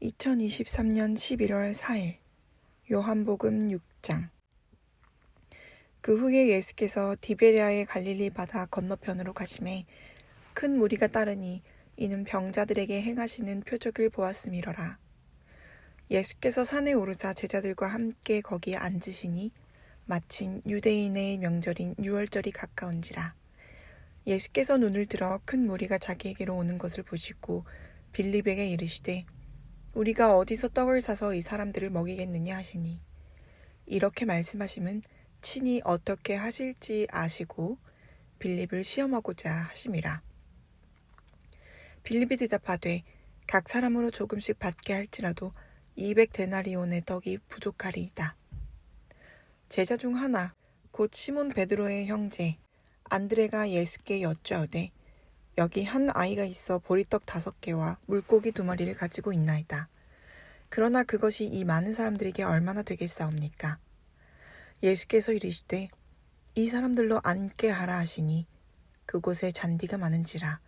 2023년 11월 4일 요한복음 6장. 그 후에 예수께서 디베랴의 갈릴리 바다 건너편으로 가시매 큰 무리가 따르니 이는 병자들에게 행하시는 표적을 보았음이러라. 예수께서 산에 오르사 제자들과 함께 거기에 앉으시니 마침 유대인의 명절인 유월절이 가까운지라. 예수께서 눈을 들어 큰 무리가 자기에게로 오는 것을 보시고 빌립에게 이르시되 우리가 어디서 떡을 사서 이 사람들을 먹이겠느냐 하시니 이렇게 말씀하심은 친히 어떻게 하실지 아시고 빌립을 시험하고자 하심이라. 빌립이 대답하되 각 사람으로 조금씩 받게 할지라도 200데나리온의 떡이 부족하리이다. 제자 중 하나 곧 시몬 베드로의 형제 안드레가 예수께 여쭈어되 여기 한 아이가 있어 보리떡 5개와 물고기 2마리를 가지고 있나이다. 그러나 그것이 이 많은 사람들에게 얼마나 되겠사옵니까? 예수께서 이르시되 이 사람들로 앉게 하라 하시니 그곳에 잔디가 많은지라.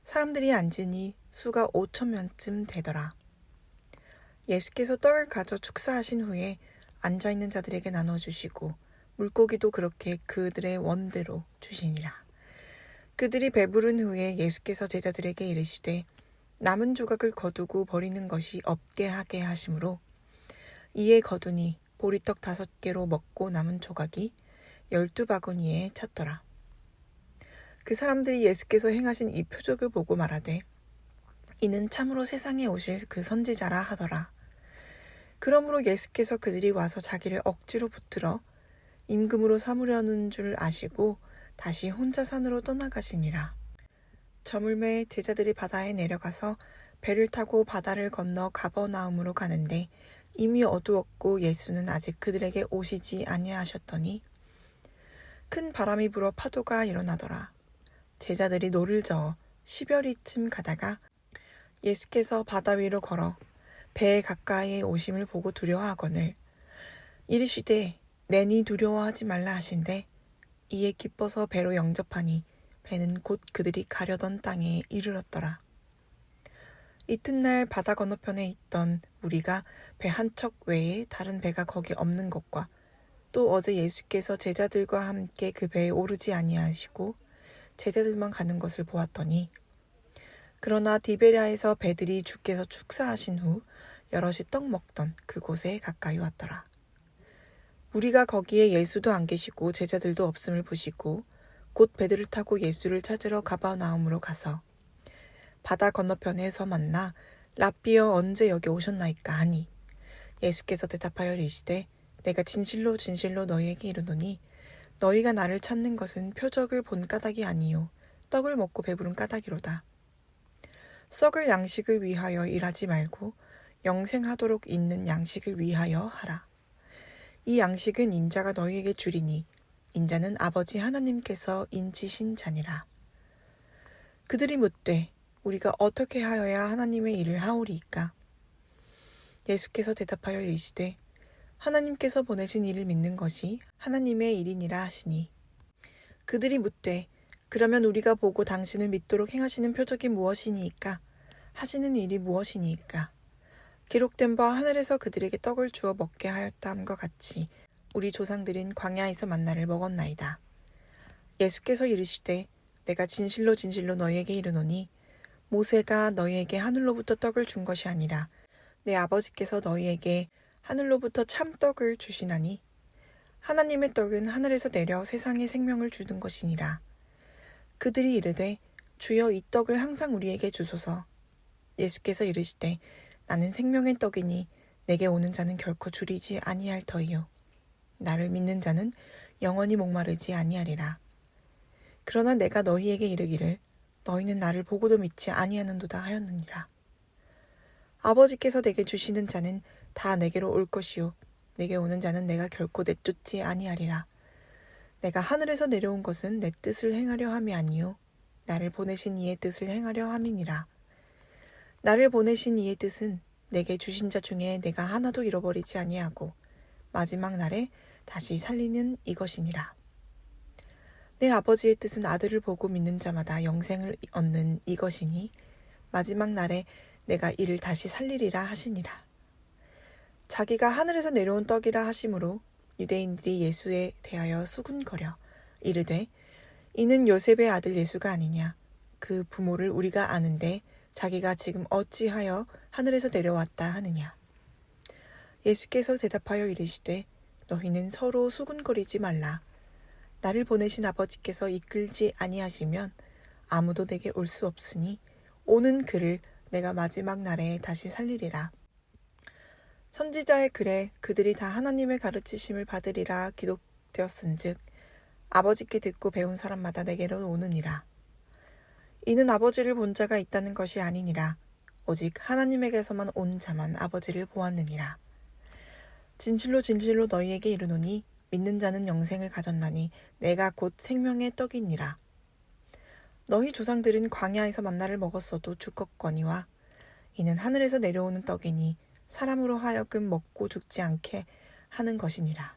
사람들이 앉으니 수가 5,000명쯤 되더라. 예수께서 떡을 가져 축사하신 후에 앉아있는 자들에게 나눠주시고 물고기도 그렇게 그들의 원대로 주시니라. 그들이 배부른 후에 예수께서 제자들에게 이르시되 남은 조각을 거두고 버리는 것이 없게 하게 하심으로 이에 거두니 보리떡 5개로 먹고 남은 조각이 12바구니에 찼더라. 그 사람들이 예수께서 행하신 이 표적을 보고 말하되 이는 참으로 세상에 오실 그 선지자라 하더라. 그러므로 예수께서 그들이 와서 자기를 억지로 붙들어 임금으로 삼으려는 줄 아시고 다시 혼자 산으로 떠나가시니라. 저물매 제자들이 바다에 내려가서 배를 타고 바다를 건너 가버나움으로 가는데 이미 어두웠고 예수는 아직 그들에게 오시지 아니하셨더니 큰 바람이 불어 파도가 일어나더라. 제자들이 노를 저어 10여리쯤 가다가 예수께서 바다 위로 걸어 배에 가까이 오심을 보고 두려워하거늘 이르시되 내니 두려워하지 말라 하신대 이에 기뻐서 배로 영접하니 배는 곧 그들이 가려던 땅에 이르렀더라. 이튿날 바다 건너편에 있던 무리가 배 한 척 외에 다른 배가 거기 없는 것과 또 어제 예수께서 제자들과 함께 그 배에 오르지 아니하시고 제자들만 가는 것을 보았더니 그러나 디베랴에서 배들이 주께서 축사하신 후 여럿이 떡 먹던 그곳에 가까이 왔더라. 무리가 거기에 예수도 안 계시고 제자들도 없음을 보시고 곧 배들을 타고 예수를 찾으러 가버나움으로 가서 바다 건너편에서 만나 랍비여 언제 여기 오셨나이까 하니 예수께서 대답하여 이르시되 내가 진실로 진실로 너희에게 이르노니 너희가 나를 찾는 것은 표적을 본 까닭이 아니요 떡을 먹고 배부른 까닭이로다. 썩을 양식을 위하여 일하지 말고 영생하도록 있는 양식을 위하여 하라. 이 양식은 인자가 너희에게 주리니 인자는 아버지 하나님께서 인치신 자니라. 그들이 묻되 우리가 어떻게 하여야 하나님의 일을 하오리이까? 예수께서 대답하여 이르시되 하나님께서 보내신 이를 믿는 것이 하나님의 일이니라 하시니 그들이 묻되 그러면 우리가 보고 당신을 믿도록 행하시는 표적이 무엇이니이까? 하시는 일이 무엇이니이까? 기록된 바 하늘에서 그들에게 떡을 주어 먹게 하였다 함과 같이 우리 조상들은 광야에서 만나를 먹었나이다. 예수께서 이르시되 내가 진실로 진실로 너희에게 이르노니 모세가 너희에게 하늘로부터 떡을 준 것이 아니라 내 아버지께서 너희에게 하늘로부터 참떡을 주시나니 하나님의 떡은 하늘에서 내려 세상에 생명을 주는 것이니라. 그들이 이르되 주여 이 떡을 항상 우리에게 주소서. 예수께서 이르시되 나는 생명의 떡이니 내게 오는 자는 결코 줄이지 아니할 터이요 나를 믿는 자는 영원히 목마르지 아니하리라. 그러나 내가 너희에게 이르기를 너희는 나를 보고도 믿지 아니하는도다 하였느니라. 아버지께서 내게 주시는 자는 다 내게로 올 것이요 내게 오는 자는 내가 결코 내쫓지 아니하리라. 내가 하늘에서 내려온 것은 내 뜻을 행하려 함이 아니요 나를 보내신 이의 뜻을 행하려 함이니라. 나를 보내신 이의 뜻은 내게 주신 자 중에 내가 하나도 잃어버리지 아니하고 마지막 날에 다시 살리는 이것이니라. 내 아버지의 뜻은 아들을 보고 믿는 자마다 영생을 얻는 이것이니 마지막 날에 내가 이를 다시 살리리라 하시니라. 자기가 하늘에서 내려온 떡이라 하심으로 유대인들이 예수에 대하여 수군거려 이르되 이는 요셉의 아들 예수가 아니냐. 그 부모를 우리가 아는데 자기가 지금 어찌하여 하늘에서 내려왔다 하느냐. 예수께서 대답하여 이르시되 너희는 서로 수군거리지 말라. 나를 보내신 아버지께서 이끌지 아니하시면 아무도 내게 올 수 없으니 오는 그를 내가 마지막 날에 다시 살리리라. 선지자의 글에 그들이 다 하나님의 가르치심을 받으리라 기록되었은즉 아버지께 듣고 배운 사람마다 내게로 오느니라. 이는 아버지를 본 자가 있다는 것이 아니니라. 오직 하나님에게서만 온 자만 아버지를 보았느니라. 진실로 진실로 너희에게 이르노니 믿는 자는 영생을 가졌나니 내가 곧 생명의 떡이니라. 너희 조상들은 광야에서 만나를 먹었어도 죽었거니와 이는 하늘에서 내려오는 떡이니 사람으로 하여금 먹고 죽지 않게 하는 것이니라.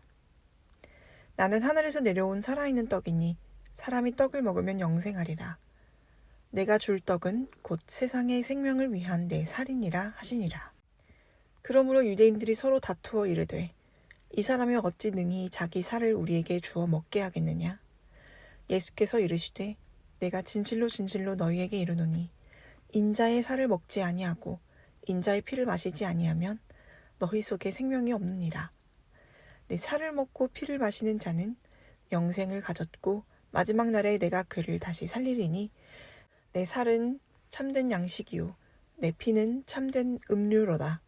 나는 하늘에서 내려온 살아있는 떡이니 사람이 떡을 먹으면 영생하리라. 내가 줄 떡은 곧 세상의 생명을 위한 내 살이니라 하시니라. 그러므로 유대인들이 서로 다투어 이르되 이 사람이 어찌 능히 자기 살을 우리에게 주어 먹게 하겠느냐. 예수께서 이르시되 내가 진실로 진실로 너희에게 이르노니 인자의 살을 먹지 아니하고 인자의 피를 마시지 아니하면 너희 속에 생명이 없느니라. 내 살을 먹고 피를 마시는 자는 영생을 가졌고 마지막 날에 내가 그를 다시 살리리니 내 살은 참된 양식이요 내 피는 참된 음료로다.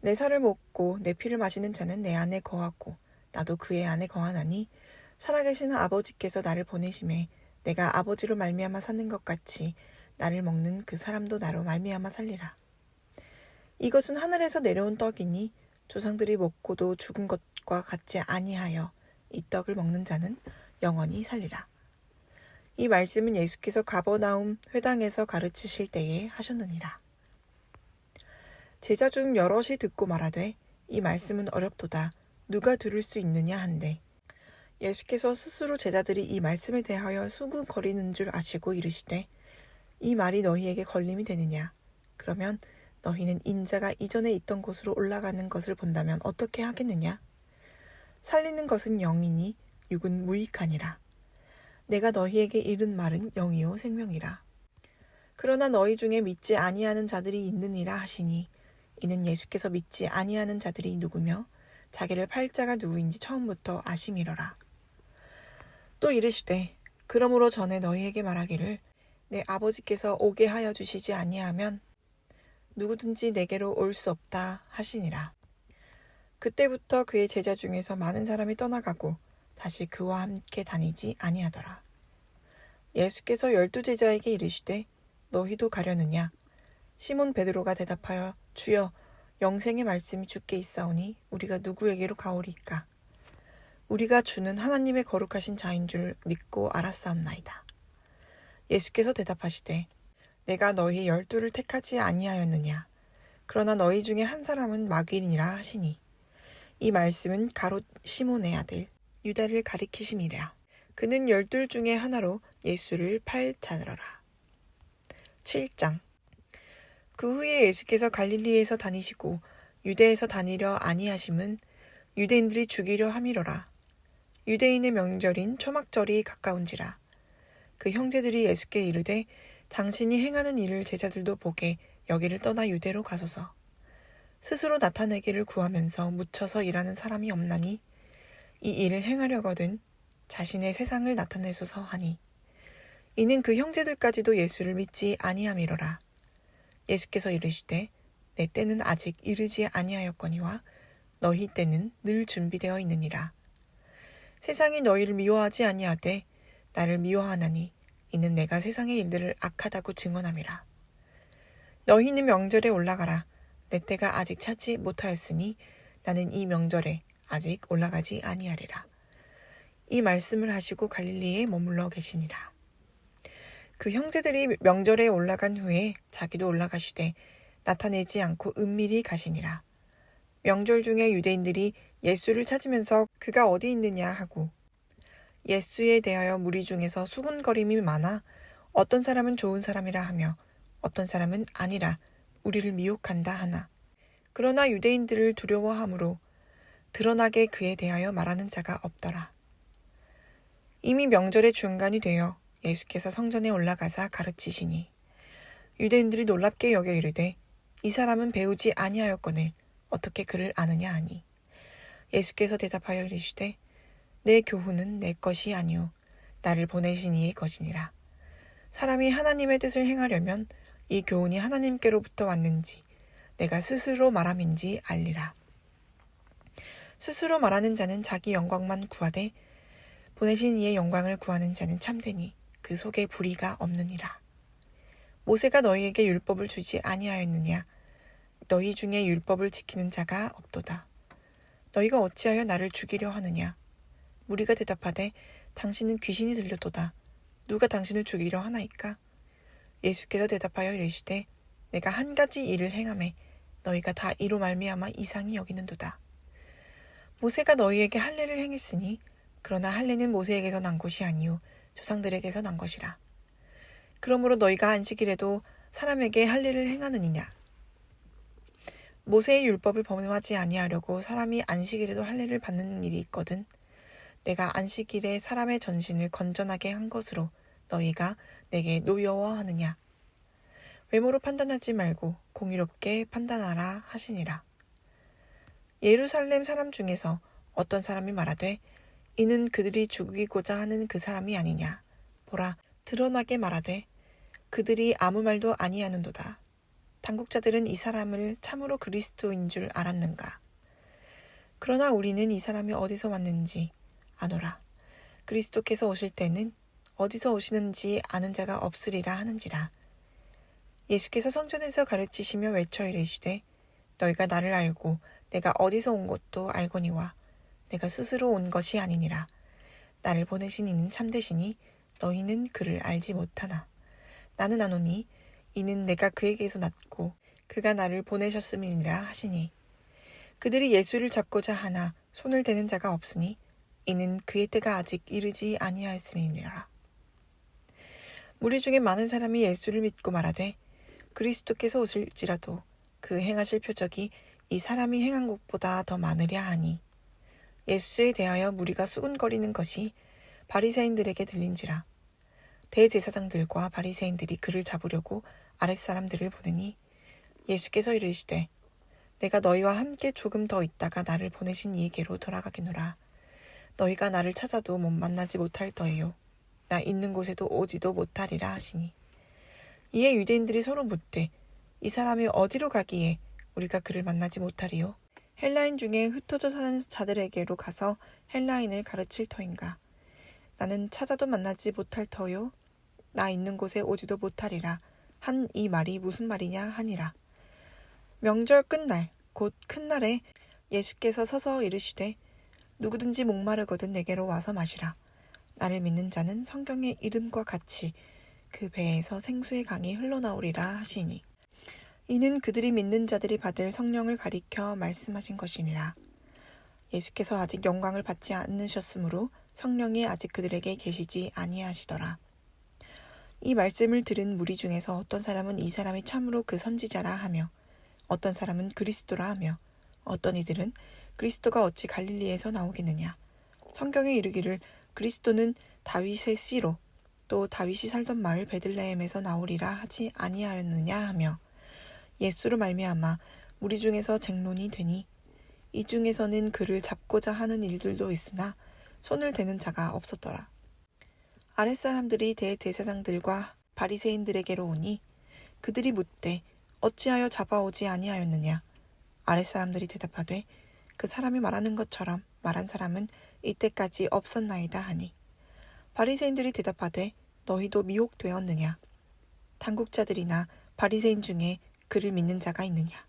내 살을 먹고 내 피를 마시는 자는 내 안에 거하고 나도 그의 안에 거하나니 살아계시는 아버지께서 나를 보내심에 내가 아버지로 말미암아 사는 것 같이 나를 먹는 그 사람도 나로 말미암아 살리라. 이것은 하늘에서 내려온 떡이니 조상들이 먹고도 죽은 것과 같지 아니하여 이 떡을 먹는 자는 영원히 살리라. 이 말씀은 예수께서 가버나움 회당에서 가르치실 때에 하셨느니라. 제자 중 여럿이 듣고 말하되 이 말씀은 어렵도다. 누가 들을 수 있느냐 한데 예수께서 스스로 제자들이 이 말씀에 대하여 수군거리는 줄 아시고 이르시되 이 말이 너희에게 걸림이 되느냐. 그러면 너희는 인자가 이전에 있던 곳으로 올라가는 것을 본다면 어떻게 하겠느냐? 살리는 것은 영이니 육은 무익하니라. 내가 너희에게 이른 말은 영이요 생명이라. 그러나 너희 중에 믿지 아니하는 자들이 있느니라 하시니 이는 예수께서 믿지 아니하는 자들이 누구며 자기를 팔 자가 누구인지 처음부터 아심이러라. 또 이르시되 그러므로 전에 너희에게 말하기를 내 아버지께서 오게 하여 주시지 아니하면 누구든지 내게로 올 수 없다 하시니라. 그때부터 그의 제자 중에서 많은 사람이 떠나가고 다시 그와 함께 다니지 아니하더라. 예수께서 12 제자에게 이르시되 너희도 가려느냐? 시몬 베드로가 대답하여 주여 영생의 말씀이 주께 있사오니 우리가 누구에게로 가오리까? 우리가 주는 하나님의 거룩하신 자인 줄 믿고 알았사옵나이다. 예수께서 대답하시되 내가 너희 12를 택하지 아니하였느냐? 그러나 너희 중에 한 사람은 마귀니라 하시니 이 말씀은 가롯 시몬의 아들 유다를 가리키심이라. 그는 12 중에 하나로 예수를 팔 자더라. 7장. 그 후에 예수께서 갈릴리에서 다니시고 유대에서 다니려 아니하심은 유대인들이 죽이려 함이로라. 유대인의 명절인 초막절이 가까운지라. 그 형제들이 예수께 이르되 당신이 행하는 일을 제자들도 보게 여기를 떠나 유대로 가소서. 스스로 나타내기를 구하면서 묻혀서 일하는 사람이 없나니 이 일을 행하려거든 자신의 세상을 나타내소서 하니 이는 그 형제들까지도 예수를 믿지 아니함이로라. 예수께서 이르시되 내 때는 아직 이르지 아니하였거니와 너희 때는 늘 준비되어 있느니라. 세상이 너희를 미워하지 아니하되 나를 미워하나니 이는 내가 세상의 일들을 악하다고 증언함이라. 너희는 명절에 올라가라. 내 때가 아직 차지 못하였으니 나는 이 명절에 아직 올라가지 아니하리라. 이 말씀을 하시고 갈릴리에 머물러 계시니라. 그 형제들이 명절에 올라간 후에 자기도 올라가시되 나타내지 않고 은밀히 가시니라. 명절 중에 유대인들이 예수를 찾으면서 그가 어디 있느냐 하고 예수에 대하여 무리 중에서 수군거림이 많아 어떤 사람은 좋은 사람이라 하며 어떤 사람은 아니라 우리를 미혹한다 하나. 그러나 유대인들을 두려워함으로 드러나게 그에 대하여 말하는 자가 없더라. 이미 명절의 중간이 되어 예수께서 성전에 올라가사 가르치시니 유대인들이 놀랍게 여겨 이르되 이 사람은 배우지 아니하였거늘 어떻게 그를 아느냐 하니 예수께서 대답하여 이르시되 내 교훈은 내 것이 아니오 나를 보내신 이의 것이니라. 사람이 하나님의 뜻을 행하려면 이 교훈이 하나님께로부터 왔는지 내가 스스로 말함인지 알리라. 스스로 말하는 자는 자기 영광만 구하되 보내신 이의 영광을 구하는 자는 참되니 그 속에 불의가 없느니라. 모세가 너희에게 율법을 주지 아니하였느냐? 너희 중에 율법을 지키는 자가 없도다. 너희가 어찌하여 나를 죽이려 하느냐? 무리가 대답하되 당신은 귀신이 들렸도다. 누가 당신을 죽이려 하나이까? 예수께서 대답하여 이르시되 내가 한 가지 일을 행하매 너희가 다 이로 말미암아 이상히 여기는도다. 모세가 너희에게 할례를 행했으니 그러나 할례는 모세에게서 난 것이 아니요 조상들에게서 난 것이라. 그러므로 너희가 안식일에도 사람에게 할례를 행하느니냐? 모세의 율법을 범하지 아니하려고 사람이 안식일에도 할례를 받는 일이 있거든. 내가 안식일에 사람의 전신을 건전하게 한 것으로 너희가 내게 노여워하느냐? 외모로 판단하지 말고 공의롭게 판단하라 하시니라. 예루살렘 사람 중에서 어떤 사람이 말하되 이는 그들이 죽이고자 하는 그 사람이 아니냐. 보라, 드러나게 말하되 그들이 아무 말도 아니하는도다. 당국자들은 이 사람을 참으로 그리스도인 줄 알았는가. 그러나 우리는 이 사람이 어디서 왔는지 아노라. 그리스도께서 오실 때는 어디서 오시는지 아는 자가 없으리라 하는지라. 예수께서 성전에서 가르치시며 외쳐 이르시되 너희가 나를 알고 내가 어디서 온 것도 알거니와 내가 스스로 온 것이 아니니라. 나를 보내신 이는 참되시니 너희는 그를 알지 못하나. 나는 아노니 이는 내가 그에게서 났고 그가 나를 보내셨음이니라 하시니 그들이 예수를 잡고자 하나 손을 대는 자가 없으니 이는 그의 때가 아직 이르지 아니하였음이니라. 무리 중에 많은 사람이 예수를 믿고 말하되 그리스도께서 오실지라도 그 행하실 표적이 이 사람이 행한 것보다 더 많으랴 하니 예수에 대하여 무리가 수군거리는 것이 바리새인들에게 들린지라. 대제사장들과 바리새인들이 그를 잡으려고 아랫사람들을 보내니 예수께서 이르시되 내가 너희와 함께 조금 더 있다가 나를 보내신 이에게로 돌아가겠노라. 너희가 나를 찾아도 못 만나지 못할 터이요 나 있는 곳에도 오지도 못하리라 하시니 이에 유대인들이 서로 묻되 이 사람이 어디로 가기에 우리가 그를 만나지 못하리요? 헬라인 중에 흩어져 사는 자들에게로 가서 헬라인을 가르칠 터인가? 나는 찾아도 만나지 못할 터요? 나 있는 곳에 오지도 못하리라 한 이 말이 무슨 말이냐 하니라. 명절 끝날 곧 큰 날에 예수께서 서서 이르시되 누구든지 목마르거든 내게로 와서 마시라. 나를 믿는 자는 성경의 이름과 같이 그 배에서 생수의 강이 흘러나오리라 하시니 이는 그들이 믿는 자들이 받을 성령을 가리켜 말씀하신 것이니라. 예수께서 아직 영광을 받지 않으셨으므로 성령이 아직 그들에게 계시지 아니하시더라. 이 말씀을 들은 무리 중에서 어떤 사람은 이 사람이 참으로 그 선지자라 하며 어떤 사람은 그리스도라 하며 어떤 이들은 그리스도가 어찌 갈릴리에서 나오겠느냐. 성경에 이르기를 그리스도는 다윗의 씨로 또 다윗이 살던 마을 베들레헴에서 나오리라 하지 아니하였느냐 하며 예수로 말미암아 무리 중에서 쟁론이 되니 이 중에서는 그를 잡고자 하는 일들도 있으나 손을 대는 자가 없었더라. 아랫사람들이 대제사장들과 바리새인들에게로 오니 그들이 묻되 어찌하여 잡아오지 아니하였느냐. 아랫사람들이 대답하되 그 사람이 말하는 것처럼 말한 사람은 이때까지 없었나이다 하니 바리새인들이 대답하되 너희도 미혹되었느냐. 당국자들이나 바리새인 중에 그를 믿는 자가 있느냐.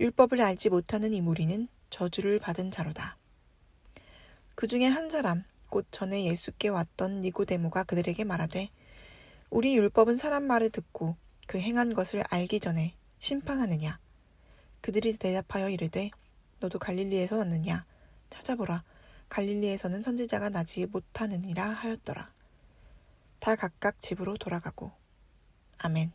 율법을 알지 못하는 이 무리는 저주를 받은 자로다. 그 중에 한 사람 곧 전에 예수께 왔던 니고데모가 그들에게 말하되 우리 율법은 사람 말을 듣고 그 행한 것을 알기 전에 심판하느냐. 그들이 대답하여 이르되 너도 갈릴리에서 왔느냐. 찾아보라. 갈릴리에서는 선지자가 나지 못하느니라 하였더라. 다 각각 집으로 돌아가고. 아멘.